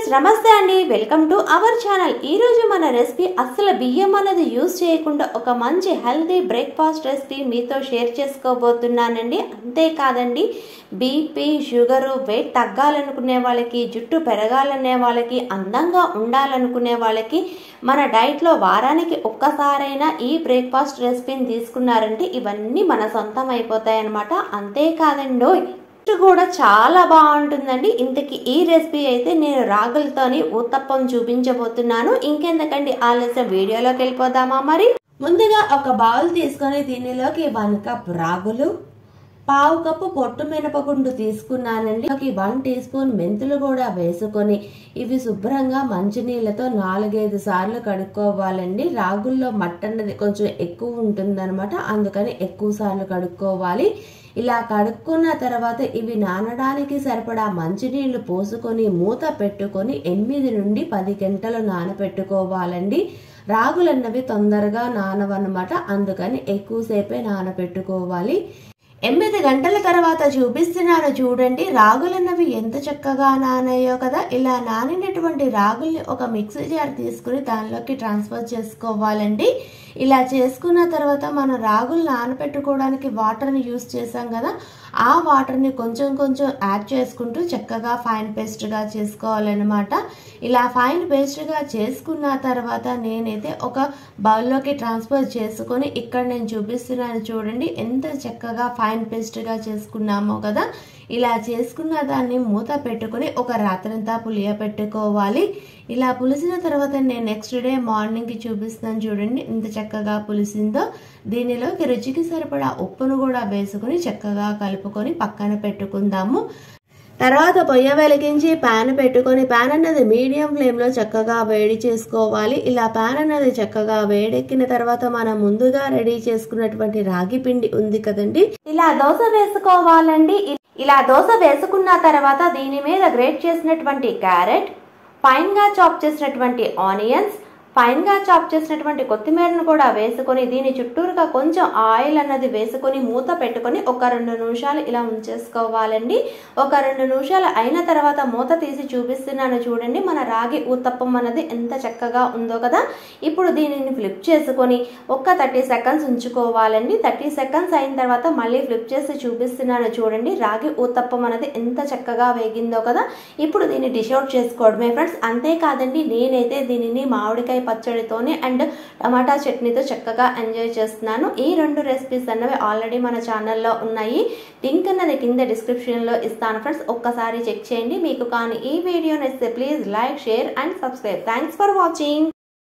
Friends నమస్తే అండి welcome to our channel. ఈ రోజు మన రెసిపీ అసలు బియ్యం అనేది యూస్ చేయకుండా ఒక మంచి హెల్తీ బ్రేక్ఫాస్ట్ రెసిపీ మీతో షేర్ చేసుకోబోతున్నానండి। అంతే కాదండి బీపీ షుగర్ వెయిట్ తగ్గాలనుకునే వాళ్ళకి, జుట్టు పెరగాలనే వాళ్ళకి, అందంగా ఉండాలనుకునే వాళ్ళకి మన డైట్ లో వారానికి ఒక్కసారైనా ఈ బ్రేక్ఫాస్ట్ రెసిపీని తీసుకున్నారంటే ఇవన్నీ మన సొంతం అయిపోతాయి అన్నమాట। అంతే కాదండి కూడా చాలా బాగుంటుందండి। ఇంతకీ ఈ రెసిపీ అయితే నేను రాగులతోని ఊతప్పం చూపించబోతున్నాను। ఇంకెందుకండి ఆలస్యం వీడియోలోకి వెళ్ళిపోదామా। మరి ముందుగా ఒక బౌల్ తీసుకొని దీనిలోకి 1 కప్ రాగులు, 1/2 కప్పు పొట్టు మినపగుండు తీసుకున్నానండి। 1 టీ స్పూన్ మెంతులు కూడా వేసుకొని ఇవి శుభ్రంగా మంచినీళ్ళతో 4-5 సార్లు కడుక్కోవాలండి। రాగుల్లో మట్టి అన్నది కొంచెం ఎక్కువ ఉంటుందన్నమాట, అందుకని ఎక్కువ సార్లు కడుక్కోవాలి। ఇలా కడుక్కున్న తర్వాత ఇవి నానడానికి సరిపడా మంచినీళ్లు పోసుకొని మూత పెట్టుకొని 8 నుండి 10 గంటలు నానపెట్టుకోవాలండి। రాగులన్నవి తొందరగా నానవన్నమాట, అందుకని ఎక్కువసేపే నానపెట్టుకోవాలి। 8 గంటల తర్వాత చూపిస్తున్నాను చూడండి, రాగులన్నవి ఎంత చక్కగా నానాయో కదా। ఇలా నానినటువంటి రాగుల్ని ఒక మిక్సీ జార్ తీసుకుని దానిలోకి ట్రాన్స్ఫర్ చేసుకోవాలండి। ఇలా చేసుకున్న తర్వాత మనం రాగులు నానబెట్టుకోవడానికి వాటర్ని యూస్ చేసాం కదా, ఆ వాటర్ని కొంచెం కొంచెం యాడ్ చేసుకుంటూ చక్కగా ఫైన్ పేస్ట్గా చేసుకోవాలన్నమాట। ఇలా ఫైన్ పేస్ట్గా చేసుకున్న తర్వాత నేనైతే ఒక బౌల్లోకి ట్రాన్స్ఫర్ చేసుకొని ఇక్కడ నేను చూపిస్తున్నాను చూడండి ఎంత చక్కగా ఫైన్ పేస్ట్గా చేసుకున్నామో కదా। ఇలా చేసుకున్న దాన్ని మూత పెట్టుకొని ఒక రాత్రంతా పులియబెట్టుకోవాలి। ఇలా పులిసిన తర్వాత నేను నెక్స్ట్ డే మార్నింగ్కి చూపిస్తున్నాను చూడండి ఎంత చక్కగా పులిసిందో। దీనిలోకి రుచికి సరిపడా ఉప్పును కూడా వేసుకుని చక్కగా కలుపుకొని పక్కన పెట్టుకుందాము। తర్వాత పొయ్యి వెలిగించి ప్యాన్ పెట్టుకొని ప్యాన్ అన్నది మీడియం ఫ్లేమ్లో చక్కగా వేడి చేసుకోవాలి। ఇలా ప్యాన్ అన్నది చక్కగా వేడెక్కిన తర్వాత మనం ముందుగా రెడీ చేసుకున్నటువంటి రాగి పిండి ఉంది కదండి, ఇలా దోశ వేసుకోవాలండి। ఇలా దోశ వేసుకున్న తర్వాత దీని మీద గ్రేట్ చేసినటువంటి క్యారెట్, ఫైన్ గా చాప్ చేసినటువంటి ఆనియన్స్, ఫైన్ గా చాప్ చేసినటువంటి కొత్తిమీరను కూడా వేసుకొని దీని చుట్టూరుగా కొంచెం ఆయిల్ అన్నది వేసుకొని మూత పెట్టుకొని ఒక 2 నిమిషాలు ఇలా ఉంచేసుకోవాలండి। ఒక 2 నిమిషాలు అయిన తర్వాత మూత తీసి చూపిస్తున్నాను చూడండి, మన రాగి ఊతప్పం అన్నది ఎంత చక్కగా ఉందో కదా। ఇప్పుడు దీనిని ఫ్లిప్ చేసుకొని ఒక 30 సెకండ్స్ ఉంచుకోవాలండి। 30 సెకండ్స్ అయిన తర్వాత మళ్ళీ ఫ్లిప్ చేసి చూపిస్తున్నాను చూడండి, రాగి ఊతప్పం అనేది ఎంత చక్కగా వేగిందో కదా। ఇప్పుడు దీన్ని డిష్ అవుట్ చేసుకోవడమే ఫ్రెండ్స్। అంతేకాదండి నేనైతే దీనిని మామిడికాయ పచ్చడితోనే అండ్ టమాటా చట్నీతో చక్కగా ఎంజాయ్ చేస్తున్నాను। ఈ 2 రెసిపీస్ అన్నవి ఆల్రెడీ మన ఛానల్లో ఉన్నాయి, లింక్ అన్నది కింద డిస్క్రిప్షన్లో ఇస్తాను ఫ్రెండ్స్, ఒక్కసారి చెక్ చేయండి। మీకు కానీ ఈ వీడియో నచ్చితే please like, share and subscribe. Thanks for watching.